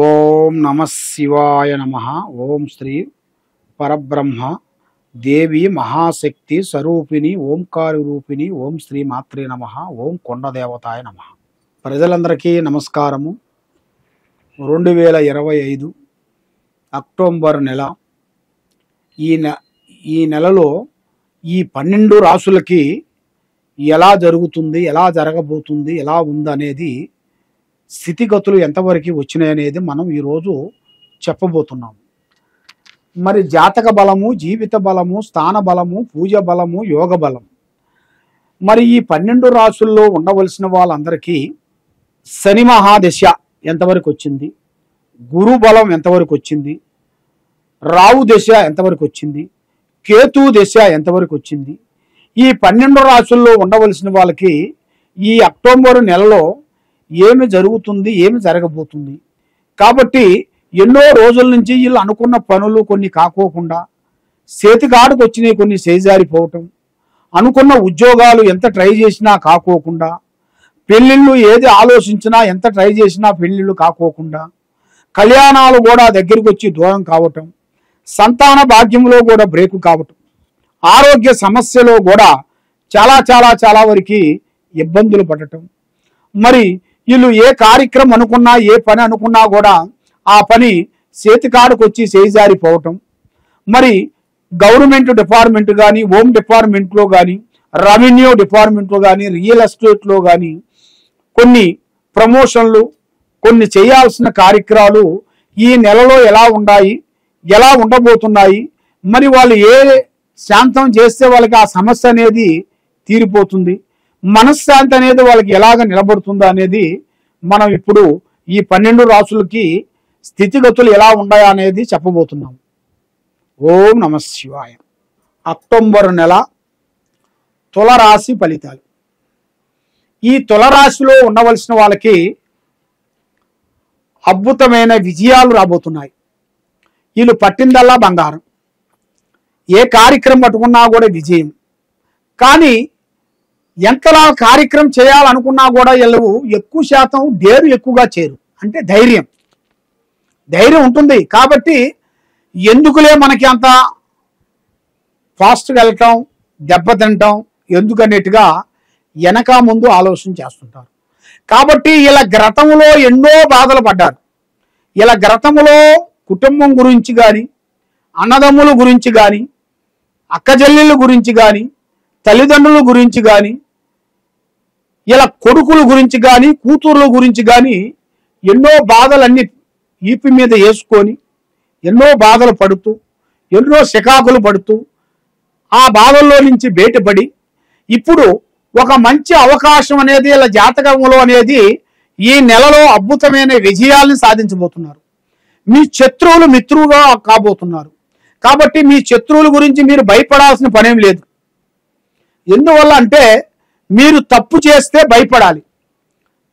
ఓం నమ శివాయ నమ. ఓం శ్రీ పరబ్రహ్మ దేవి మహాశక్తి స్వరూపిణి ఓంకార రూపిణి ఓం శ్రీ మాత్రే నమ. ఓం కొండదేవతాయ నమ. ప్రజలందరికీ నమస్కారము. 2025 అక్టోబర్ నెల. ఈ నెలలో ఈ 12 రాసులకి ఎలా జరుగుతుంది, ఎలా జరగబోతుంది, ఎలా ఉందనేది, స్థితిగతులు ఎంతవరకు వచ్చినాయనేది మనం ఈరోజు చెప్పబోతున్నాం. మరి జాతక బలము, జీవిత బలము, స్థాన బలము, పూజ బలము, యోగ బలం. మరి ఈ 12 రాసుల్లో ఉండవలసిన వాళ్ళందరికీ శని మహాదశ ఎంతవరకు వచ్చింది, గురు బలం ఎంతవరకు వచ్చింది, రావు దశ ఎంతవరకు వచ్చింది, కేతు దశ ఎంతవరకు వచ్చింది, ఈ 12 రాసుల్లో ఉండవలసిన వాళ్ళకి ఈ అక్టోబర్ నెలలో ఏమి జరుగుతుంది, ఏమి జరగబోతుంది. కాబట్టి ఎన్నో రోజుల నుంచి వీళ్ళు అనుకున్న పనులు కొన్ని కాకోకుండా, చేతికాడుకు వచ్చినాయి కొన్ని చేజారిపోవటం, అనుకున్న ఉద్యోగాలు ఎంత ట్రై చేసినా కాకోకుండా, పెళ్ళిళ్ళు ఏది ఆలోచించినా ఎంత ట్రై చేసినా పెళ్ళిళ్ళు కాకోకుండా, కళ్యాణాలు కూడా దగ్గరికి వచ్చి దూరం కావటం, సంతాన భాగ్యంలో కూడా బ్రేకు కావటం, ఆరోగ్య సమస్యలో కూడా చాలా వరకు ఇబ్బందులు పడటం. మరి వీళ్ళు ఏ కార్యక్రమం అనుకున్నా, ఏ పని అనుకున్నా కూడా ఆ పని చేతికాడుకు వచ్చి చేజారిపోవటం. మరి గవర్నమెంట్ డిపార్ట్మెంట్ కానీ, హోమ్ డిపార్ట్మెంట్లో కానీ, రెవెన్యూ డిపార్ట్మెంట్లో కానీ, రియల్ ఎస్టేట్లో కానీ కొన్ని ప్రమోషన్లు, కొన్ని చేయాల్సిన కార్యక్రమాలు ఈ నెలలో ఎలా ఉన్నాయి, ఎలా ఉండబోతున్నాయి, మరి వాళ్ళు ఏ శాంతం చేస్తే వాళ్ళకి ఆ సమస్య అనేది తీరిపోతుంది, మనశ్శాంతి అనేది వాళ్ళకి ఎలాగ నిలబడుతుందో అనేది మనం ఇప్పుడు ఈ 12 రాసులకి స్థితిగతులు ఎలా ఉన్నాయా అనేది చెప్పబోతున్నాం. ఓం నమ శివాయ. అక్టోబర్ నెల తులరాశి ఫలితాలు. ఈ తులరాశిలో ఉండవలసిన వాళ్ళకి అద్భుతమైన విజయాలు రాబోతున్నాయి. వీళ్ళు పట్టిందల్లా బంగారం. ఏ కార్యక్రమం పట్టుకున్నా కూడా విజయం. కానీ ఎంతలా కార్యక్రమం చేయాలనుకున్నా కూడా వీళ్ళు ఎక్కువ శాతం డేరు ఎక్కువగా చేరు. అంటే ధైర్యం ఉంటుంది. కాబట్టి ఎందుకులే మనకి అంత ఫాస్ట్గా వెళ్ళటం, దెబ్బతింటాం ఎందుకనేట్టుగా వెనక ముందు ఆలోచన చేస్తుంటారు. కాబట్టి ఇలా గతంలో ఎన్నో బాధలు పడ్డారు. ఇలా గతంలో కుటుంబం గురించి కానీ, అన్నదమ్ముల గురించి కానీ, అక్కజెల్లెళ్ళ గురించి కానీ, తల్లిదండ్రుల గురించి కానీ, ఇలా కొడుకుల గురించి కానీ, కూతుర్ల గురించి కానీ ఎన్నో బాధలన్నీ ఈపి మీద వేసుకొని, ఎన్నో బాధలు పడుతూ, ఎన్నో శికాకులు పడుతూ, ఆ బాధల్లో నుంచి బయటపడి ఇప్పుడు ఒక మంచి అవకాశం అనేది ఇలా జాతకంలో అనేది ఈ నెలలో అద్భుతమైన విజయాలను సాధించబోతున్నారు. మీ శత్రువులు మిత్రువుగా కాబోతున్నారు. కాబట్టి మీ శత్రువుల గురించి మీరు భయపడాల్సిన పనేం లేదు. ఎందువల్ల అంటే మీరు తప్పు చేస్తే భయపడాలి.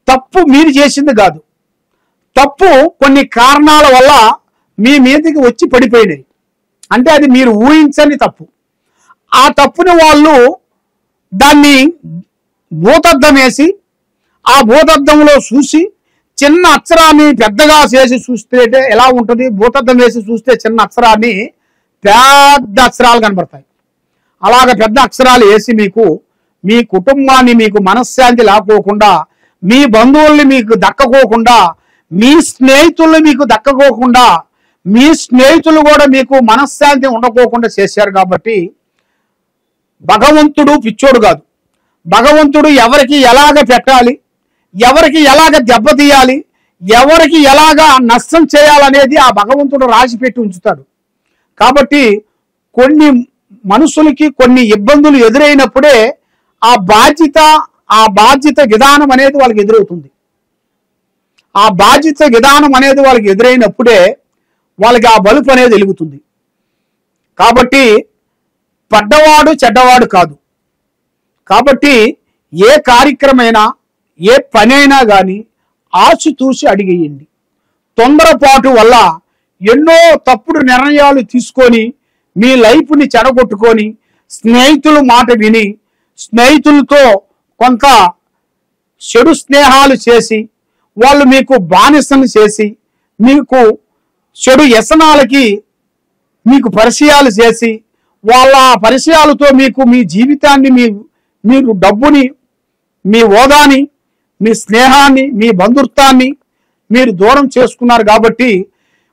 తప్పు మీరు చేసింది కాదు. తప్పు కొన్ని కారణాల వల్ల మీ మీదకి వచ్చి పడిపోయినాయి. అంటే అది మీరు ఊహించని తప్పు. ఆ తప్పుని వాళ్ళు దాన్ని భూతద్దం వేసి, ఆ భూతద్దంలో చూసి చిన్న అక్షరాన్ని పెద్దగా చేసి చూస్తే ఎలా ఉంటుంది, భూతద్దం వేసి చూస్తే చిన్న అక్షరాన్ని పెద్ద అక్షరాలు కనబడతాయి. అలాగ పెద్ద అక్షరాలు వేసి మీకు మీ కుటుంబాన్ని మీకు మనశ్శాంతి లేకోకుండా, మీ బంధువుల్ని మీకు దక్కకోకుండా, మీ స్నేహితుల్ని మీకు దక్కకోకుండా, మీ స్నేహితులు కూడా మీకు మనశ్శాంతి ఉండకోకుండా చేశారు. కాబట్టి భగవంతుడు పిచ్చోడు కాదు. భగవంతుడు ఎవరికి ఎలాగ పెట్టాలి, ఎవరికి ఎలాగ దెబ్బతీయాలి, ఎవరికి ఎలాగ నష్టం చేయాలనేది ఆ భగవంతుడు రాసి పెట్టి ఉంచుతాడు. కాబట్టి కొన్ని మనుషులకి కొన్ని ఇబ్బందులు ఎదురైనప్పుడే ఆ బాధ్యత విధానం అనేది వాళ్ళకి ఎదురవుతుంది. ఆ బాధ్యత విధానం అనేది వాళ్ళకి ఎదురైనప్పుడే వాళ్ళకి ఆ బలుపు అనేది వెలుగుతుంది. కాబట్టి పడ్డవాడు చెడ్డవాడు కాదు. కాబట్టి ఏ కార్యక్రమైనా, ఏ పనైనా కానీ ఆచితూచి అడిగేయండి. తొందరపాటు వల్ల ఎన్నో తప్పుడు నిర్ణయాలు తీసుకొని మీ లైఫ్ని చెడగొట్టుకొని, స్నేహితుల మాట విని, స్నేహితులతో కొంత చెడు స్నేహాలు చేసి, వాళ్ళు మీకు బానిసలు చేసి మీకు చెడు వ్యసనాలకి మీకు పరిచయాలు చేసి వాళ్ళ పరిచయాలతో మీకు మీ జీవితాన్ని మీరు డబ్బుని, మీ హోదాని, మీ స్నేహాన్ని, మీ బంధుత్వాన్ని మీరు దూరం చేసుకున్నారు. కాబట్టి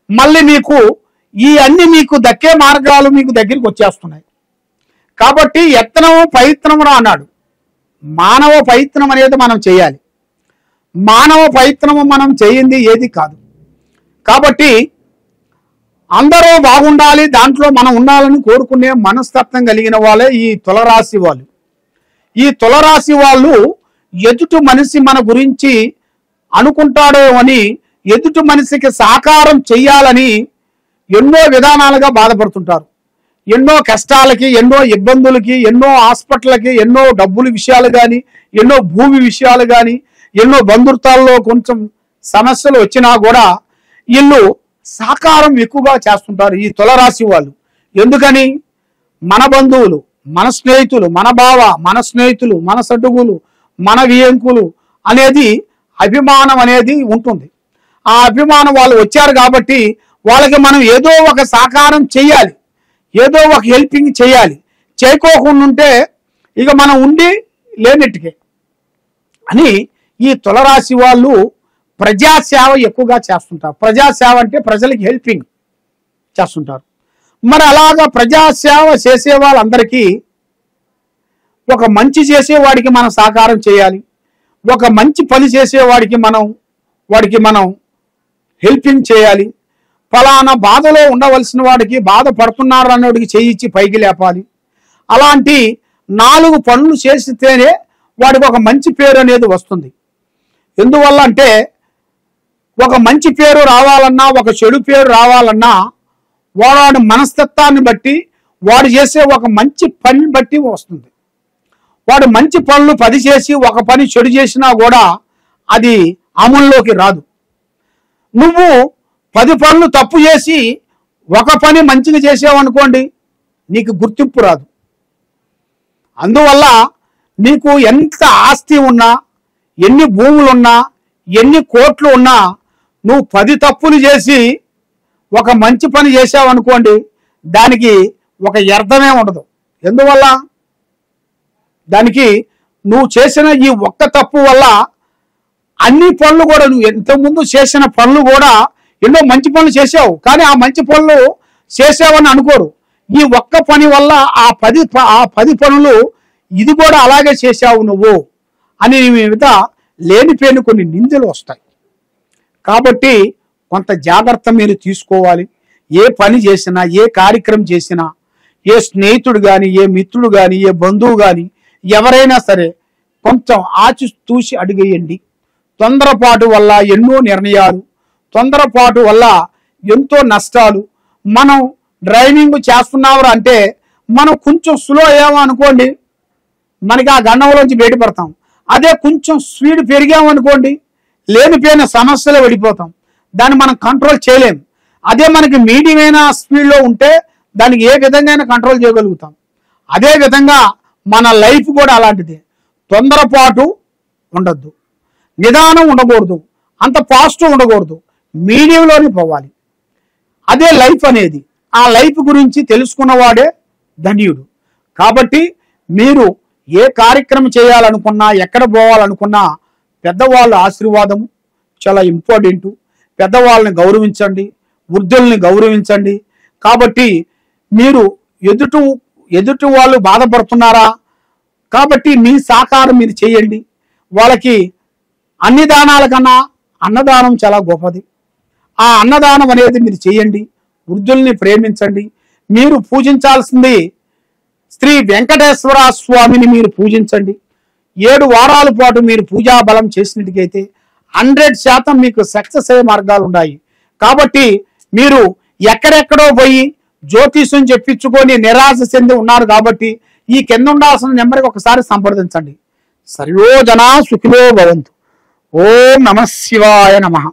మళ్ళీ మీకు ఈ అన్ని మీకు దక్కే మార్గాలు మీకు దగ్గరికి వచ్చేస్తున్నాయి. కాబట్టి యత్నము ప్రయత్నము అన్నాడు. మానవ ప్రయత్నం అనేది మనం చేయాలి. మానవ ప్రయత్నము మనం చేయింది ఏది కాదు. కాబట్టి అందరూ బాగుండాలి, దాంట్లో మనం ఉండాలని కోరుకునే మనస్తత్వం కలిగిన వాళ్ళే ఈ తులరాశి వాళ్ళు. ఈ తులరాశి వాళ్ళు ఎదుటి మనిషి మన గురించి అనుకుంటాడో అని ఎదుటి మనిషికి సాకారం చెయ్యాలని ఎన్నో విధానాలుగా బాధపడుతుంటారు. ఎన్నో కష్టాలకి, ఎన్నో ఇబ్బందులకి, ఎన్నో హాస్పిటల్కి, ఎన్నో డబ్బుల విషయాలు కానీ, ఎన్నో భూమి విషయాలు కానీ, ఎన్నో బంధుత్వాల్లో కొంచెం సమస్యలు వచ్చినా కూడా వీళ్ళు సాకారం ఎక్కువగా చేస్తుంటారు ఈ తులరాశి వాళ్ళు. ఎందుకని? మన బంధువులు, మన స్నేహితులు, మన బావ, మన స్నేహితులు, మన సడ్డుగులు, మన వియంకులు అనేది అభిమానం అనేది ఉంటుంది. ఆ అభిమానం వాళ్ళు వచ్చారు కాబట్టి వాళ్ళకి మనం ఏదో ఒక సాకారం చెయ్యాలి, ఏదో ఒక హెల్పింగ్ చేయాలి. చేయకోకుండా ఉంటే ఇక మనం ఉండి లేనట్టుకే అని ఈ తులరాశి వాళ్ళు ప్రజాసేవ ఎక్కువగా చేస్తుంటారు. ప్రజాసేవ అంటే ప్రజలకి హెల్పింగ్ చేస్తుంటారు. మరి అలాగా ప్రజాసేవ చేసే వాళ్ళందరికీ ఒక మంచి చేసేవాడికి మనం సహకారం చేయాలి. ఒక మంచి పని చేసేవాడికి మనం హెల్పింగ్ చేయాలి. ఫలానా బాధలో ఉండవలసిన వాడికి బాధపడుతున్నారు అన్నోడికి చేయించి పైకి లేపాలి. అలాంటి 4 పనులు చేస్తేనే వాడికి ఒక మంచి పేరు అనేది వస్తుంది. ఎందువల్ల అంటే ఒక మంచి పేరు రావాలన్నా, ఒక చెడు పేరు రావాలన్నా వాడి మనస్తత్వాన్ని బట్టి, వాడు చేసే ఒక మంచి పనిని బట్టి వస్తుంది. వాడు మంచి పనులు 10 చేసి ఒక పని చెడు చేసినా కూడా అది అమల్లోకి రాదు. నువ్వు 10 పనులు తప్పు చేసి ఒక పని మంచిగా చేసావనుకోండి, నీకు గుర్తింపు రాదు. అందువల్ల నీకు ఎంత ఆస్తి ఉన్నా, ఎన్ని భూములున్నా, ఎన్ని కోట్లు ఉన్నా, నువ్వు 10 తప్పులు చేసి ఒక మంచి పని చేసావనుకోండి, దానికి ఒక అర్థమే ఉండదు. ఎందువల్ల? దానికి నువ్వు చేసిన ఈ ఒక్క తప్పు వల్ల అన్ని పనులు కూడా, నువ్వు ఇంతకుముందు చేసిన పనులు కూడా ఎన్నో మంచి పనులు చేసావు, కానీ ఆ మంచి పనులు చేసావని అనుకోరు. ఈ ఒక్క పని వల్ల ఆ 10 పనులు ఇది కూడా అలాగే చేసావు నువ్వు అని నీ మీద లేనిపోయిన కొన్ని నిందలు వస్తాయి. కాబట్టి కొంత జాగ్రత్త మీరు తీసుకోవాలి. ఏ పని చేసినా, ఏ కార్యక్రమం చేసినా, ఏ స్నేహితుడు కానీ, ఏ మిత్రుడు కానీ, ఏ బంధువు కానీ ఎవరైనా సరే కొంచెం ఆచితూచి అడిగేయండి. తొందరపాటు వల్ల ఎన్నో నిర్ణయాలు, తొందరపాటు వల్ల ఎంతో నష్టాలు. మనం డ్రైవింగ్ చేస్తున్నావు అంటే మనం కొంచెం స్లో అయ్యాము అనుకోండి, మనకి ఆ గండంలోంచి బయటపడతాం. అదే కొంచెం స్పీడ్ పెరిగామనుకోండి, లేనిపోయిన సమస్యలు వెళ్ళిపోతాం. దాన్ని మనం కంట్రోల్ చేయలేం. అదే మనకి మీడియమైన స్పీడ్లో ఉంటే దానికి ఏ విధంగా కంట్రోల్ చేయగలుగుతాం. అదే విధంగా మన లైఫ్ కూడా అలాంటిదే. తొందరపాటు ఉండద్దు, నిదానం ఉండకూడదు, అంత పాజిటివ్ ఉండకూడదు, మీడియంలోనే పోవాలి. అదే లైఫ్ అనేది. ఆ లైఫ్ గురించి తెలుసుకున్నవాడే ధన్యుడు. కాబట్టి మీరు ఏ కార్యక్రమం చేయాలనుకున్నా, ఎక్కడ పోవాలనుకున్నా పెద్దవాళ్ళ ఆశీర్వాదము చాలా ఇంపార్టెంట్. పెద్దవాళ్ళని గౌరవించండి, వృద్ధుల్ని గౌరవించండి. కాబట్టి మీరు ఎదుటి వాళ్ళు బాధపడుతున్నారా, కాబట్టి మీ సహకారం మీరు చేయండి. వాళ్ళకి అన్ని దానాల కన్నా అన్నదానం చాలా గొప్పది. ఆ అన్నదానం అనేది మీరు చేయండి. వృద్ధుల్ని ప్రేమించండి. మీరు పూజించాల్సింది శ్రీ వెంకటేశ్వర స్వామిని మీరు పూజించండి. 7 వారాల పాటు మీరు పూజా బలం చేసినట్టుకైతే 100% మీకు సక్సెస్ అయ్యే మార్గాలు ఉన్నాయి. కాబట్టి మీరు ఎక్కడెక్కడో పోయి జ్యోతిష్యం చెప్పించుకొని నిరాశ చెంది ఉన్నారు. కాబట్టి ఈ కింద ఉండాల్సిన నెంబర్కి ఒకసారి సంప్రదించండి. సర్వో జనా సుఖినో భవంతు. ఓం నమః శివాయ నమః.